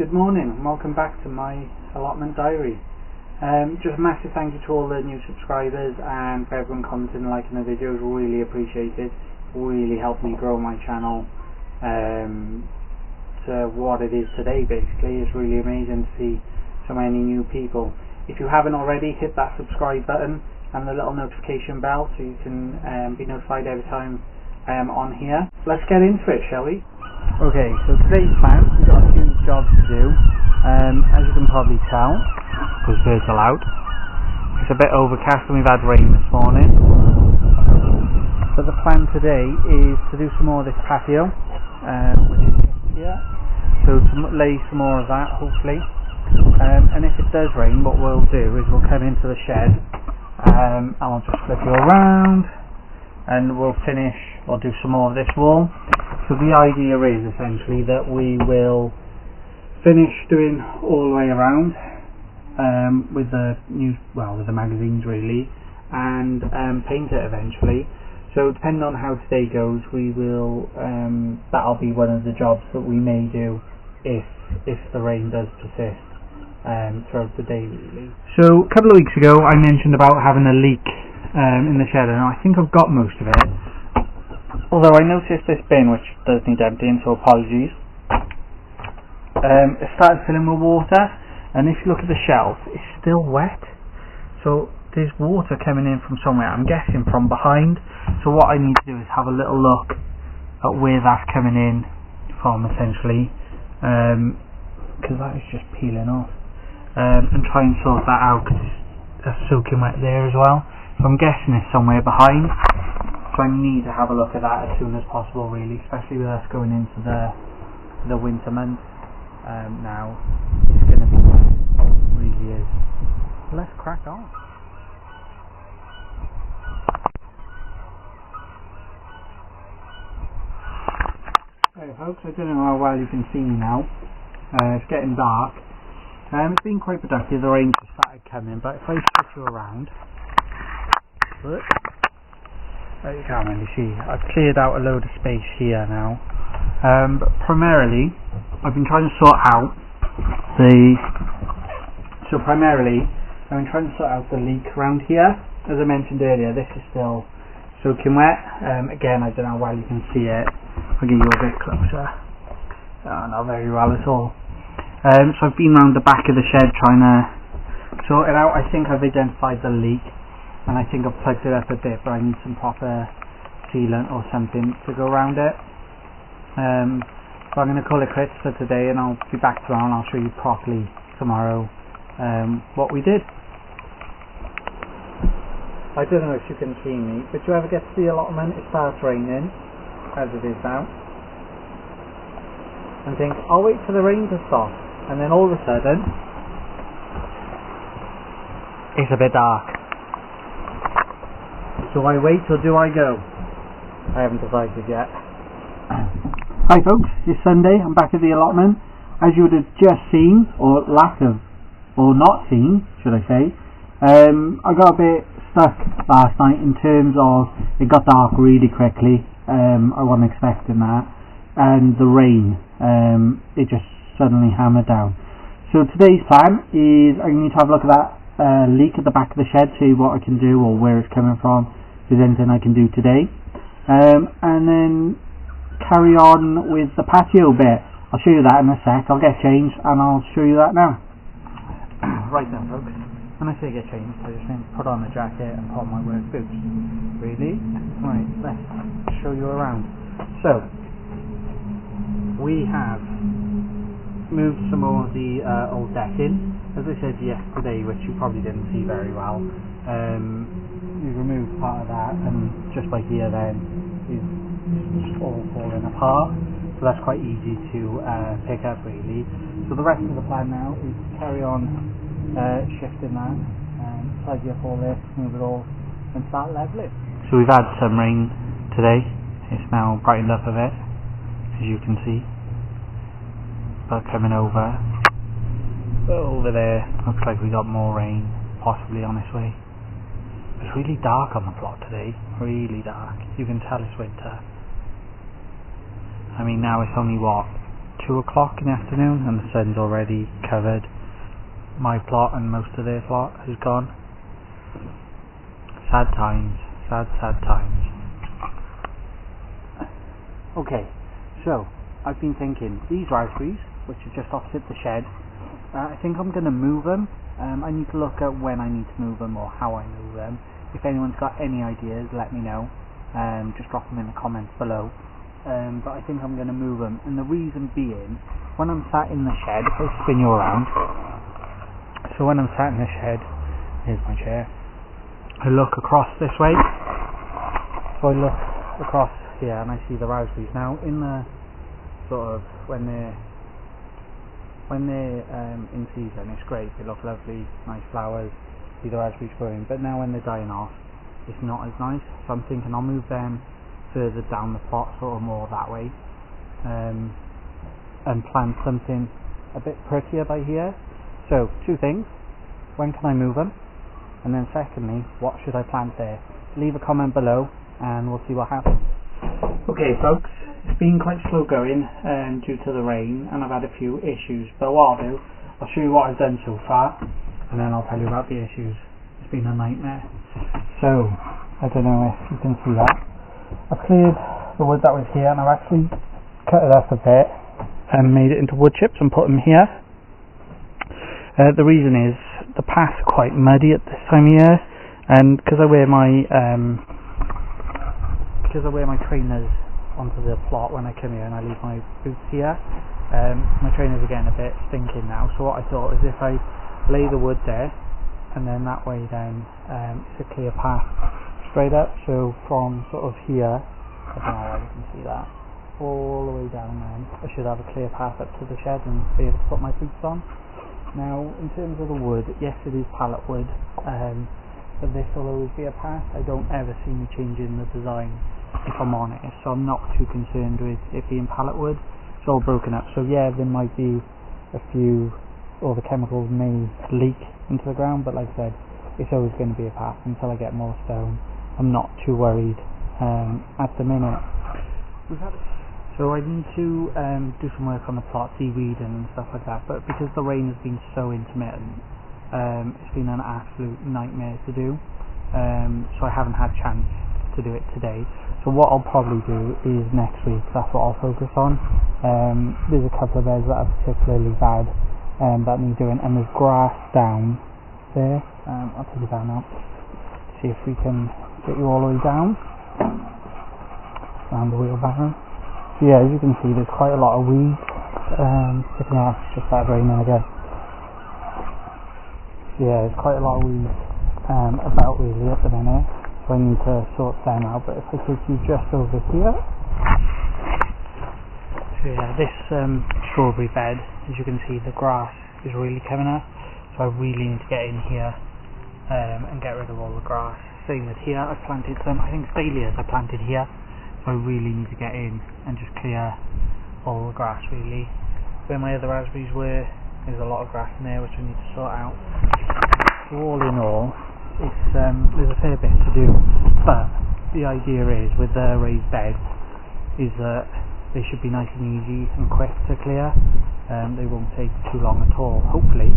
Good morning and welcome back to my Allotment Diary. Just a massive thank you to all the new subscribers and for everyone commenting and liking the videos. Really appreciated. Really helped me grow my channel to what it is today. Basically, it's really amazing to see so many new people. If you haven't already, hit that subscribe button and the little notification bell so you can be notified every time I am on here. Let's get into it, shall we? Okay, so today's plan, we've got a few jobs to do. As you can probably tell, because birds are loud, it's a bit overcast and we've had rain this morning. But the plan today is to do some more of this patio, which is just here. So to lay some more of that, hopefully. And if it does rain, what we'll do is we'll come into the shed, and I'll just flip you around, and we'll do some more of this wall. So the idea is essentially that we will finish doing all the way around with the magazines really, and paint it eventually. So depending on how today goes, we will that'll be one of the jobs that we may do if the rain does persist throughout the day really. So a couple of weeks ago I mentioned about having a leak in the shed, and I think I've got most of it. Although I noticed this bin, which does need emptying, so apologies, it started filling with water, and if you look at the shelf, it's still wet. So there's water coming in from somewhere, I'm guessing from behind. So what I need to do is have a little look at where that's coming in from, essentially, because that is just peeling off, and try and sort that out, because it's soaking wet there as well. So I'm guessing it's somewhere behind. So I need to have a look at that as soon as possible really, especially with us going into the winter months now. It's going to be, it really is. Let's crack on. Okay folks, I don't know how well you can see me now. It's getting dark. It's been quite productive, the rain just started coming, but if I switch you around, look. You can't really see. I've cleared out a load of space here now. But primarily, I've been trying to sort out the leak around here. As I mentioned earlier, this is still soaking wet. Again, I don't know how well you can see it. I'll get you a bit closer. Not very well at all. So I've been round the back of the shed trying to sort it out. I think I've identified the leak, and I think I've plugged it up a bit, but I need some proper sealant or something to go around it. So I'm going to call it quits for today, and I'll be back tomorrow and I'll show you properly tomorrow what we did. I don't know if you can see me, but do you ever get to the allotment, it starts raining, as it is now, and think, I'll wait for the rain to stop, and then all of a sudden, it's a bit dark. Do I wait or do I go? I haven't decided yet. Hi folks, it's Sunday, I'm back at the allotment. As you would have just seen, or not seen, should I say, I got a bit stuck last night in terms of it got dark really quickly. I wasn't expecting that, and the rain, it just suddenly hammered down. So today's plan is I need to have a look at that leak at the back of the shed, see what I can do or where it's coming from, if there's anything I can do today, and then carry on with the patio bit. I'll show you that in a sec. I'll get changed and I'll show you that now. Right then folks, when I say get changed, I just mean put on the jacket and put on my work boots. Really? Right, let's show you around. So we have moved some more of the old decking. As I said yesterday, which you probably didn't see very well, we removed part of that, and just by here then is all falling apart, so that's quite easy to pick up really. So the rest of the plan now is to carry on shifting that, tidy up all this, move it all, and start levelling. So we've had some rain today, it's now brightened up a bit, as you can see, but coming over there, looks like we got more rain possibly on its way. It's really dark on the plot today, really dark. You can tell it's winter. I mean, now it's only what, 2 o'clock in the afternoon and the sun's already covered my plot, and most of their plot has gone. Sad times, sad times. Okay, so I've been thinking, these raspberries, which are just opposite the shed, I think I'm going to move them. I need to look at when I need to move them or how I move them. If anyone's got any ideas, let me know. Just drop them in the comments below. But I think I'm going to move them, and the reason being, when I'm sat in the shed, if I spin you around, so when I'm sat in the shed, here's my chair, I look across this way, so I look across here and I see the raspberries. Now in the sort of, when they're in season, it's great, they look lovely, nice flowers, see the raspberries growing, but now when they're dying off, it's not as nice, so I'm thinking I'll move them further down the plot, sort of more that way, and plant something a bit prettier by here. So 2 things, when can I move them, and then secondly, what should I plant there? Leave a comment below and we'll see what happens. Okay folks, it's been quite slow going due to the rain, and I've had a few issues, but what I'll do, I'll show you what I've done so far and then I'll tell you about the issues. It's been a nightmare. So I don't know if you can see that. I've cleared the wood that was here, and I've actually cut it up a bit and made it into wood chips and put them here. The reason is the paths are quite muddy at this time of year, and because I wear my trainers onto the plot when I come here and I leave my boots here, my trainers are getting a bit stinking now. So what I thought is if I lay the wood there, and then that way then it's a clear path straight up, so from sort of here, I don't know how you can see that, all the way down then, I should have a clear path up to the shed and be able to put my boots on. Now in terms of the wood, yes it is pallet wood, but this will always be a path. I don't ever see me changing the design if I'm honest, so I'm not too concerned with it being pallet wood. It's all broken up, so yeah, there might be a few, or the chemicals may leak into the ground, but like I said, it's always going to be a path until I get more stone. I'm not too worried at the minute. So I need to do some work on the plot, de-weeding and stuff like that, but because the rain has been so intermittent, it's been an absolute nightmare to do, so I haven't had chance to do it today. So what I'll probably do is next week, that's what I'll focus on. There's a couple of beds that are particularly bad that need doing, and there's grass down there. I'll take it down now, see if we can get you all the way down around the wheelbarrow. So yeah, as you can see, there's quite a lot of weeds sticking out. Just started raining again. So yeah, there's quite a lot of weeds about really at the minute, so I need to sort them out. But if I take you just over here, so yeah, this strawberry bed, as you can see, the grass is really coming up, so I really need to get in here and get rid of all the grass. Same with here, I've planted some, I think dahlias I planted here, so I really need to get in and just clear all the grass really. Where my other raspberries were, there's a lot of grass in there which I need to sort out. So all in all, it's there's a fair bit to do, but the idea is with the raised beds is that they should be nice and easy and quick to clear. They won't take too long at all, hopefully.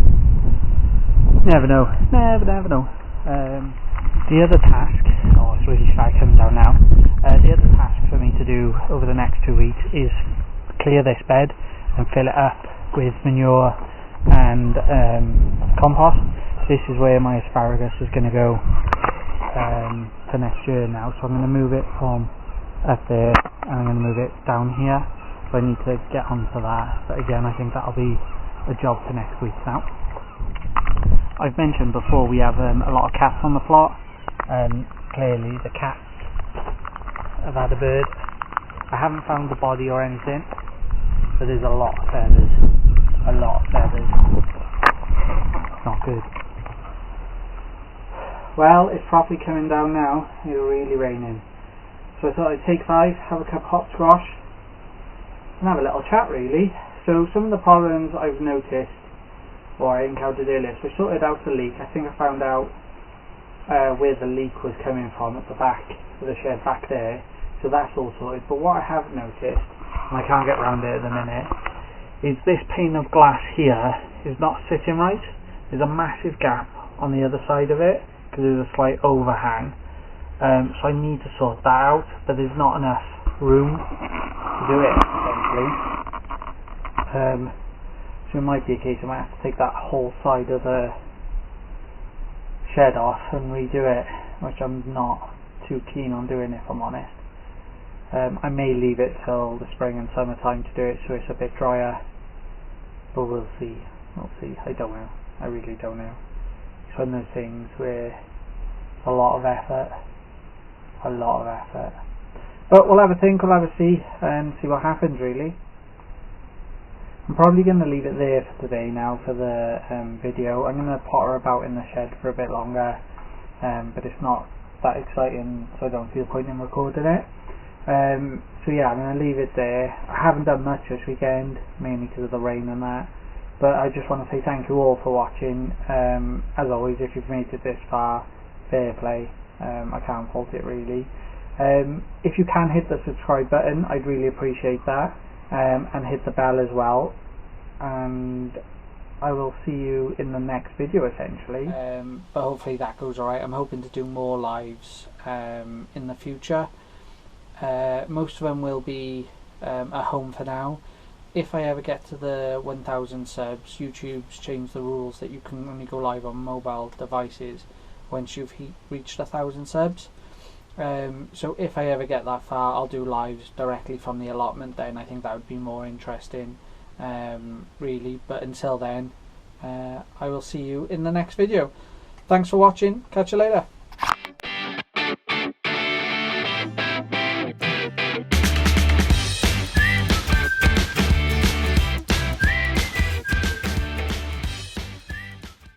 Never know, never know. The other task, oh it's really shy coming down now, the other task for me to do over the next 2 weeks is clear this bed and fill it up with manure and compost. This is where my asparagus is going to go for next year now, so I'm going to move it from up there and I'm going to move it down here, so I need to get onto that, but again I think that'll be a job for next week now. I've mentioned before we have a lot of cats on the plot, and clearly the cats have had a bird. I haven't found the body or anything, but there's a lot of feathers. Not good. Well, it's properly coming down now. It's really raining. So I thought I'd take 5, have a cup of hot squash, and have a little chat really. So some of the problems I've noticed, or I encountered earlier, so I sorted out the leak. I think I found out where the leak was coming from at the back of the shed back there, so that's all sorted. But what I have noticed, and I can't get around it at the minute, is this pane of glass here is not sitting right. There's a massive gap on the other side of it because there's a slight overhang. So I need to sort that out, but there's not enough room to do it, essentially. So it might be a case I might have to take that whole side of the shed off and redo it, which I'm not too keen on doing, if I'm honest. I may leave it till the spring and summertime to do it so it's a bit drier, but we'll see. I don't know. I really don't know. It's one of those things where it's a lot of effort. But we'll have a think, we'll have a see, and see what happens, really. I'm probably going to leave it there for today now for the video. I'm going to potter about in the shed for a bit longer, but it's not that exciting, so I don't see the point in recording it. So yeah, I'm going to leave it there. I haven't done much this weekend, mainly because of the rain and that, but I just want to say thank you all for watching. As always, if you've made it this far, fair play. I can't fault it, really. If you can hit the subscribe button, I'd really appreciate that, and hit the bell as well, and I will see you in the next video, essentially. But hopefully that goes alright. I'm hoping to do more lives in the future. Most of them will be at home for now. If I ever get to the 1000 subs, YouTube's changed the rules that you can only go live on mobile devices once you've reached 1000 subs. So if I ever get that far, I'll do lives directly from the allotment then. I think that would be more interesting, really. But until then, I will see you in the next video. Thanks for watching. Catch you later.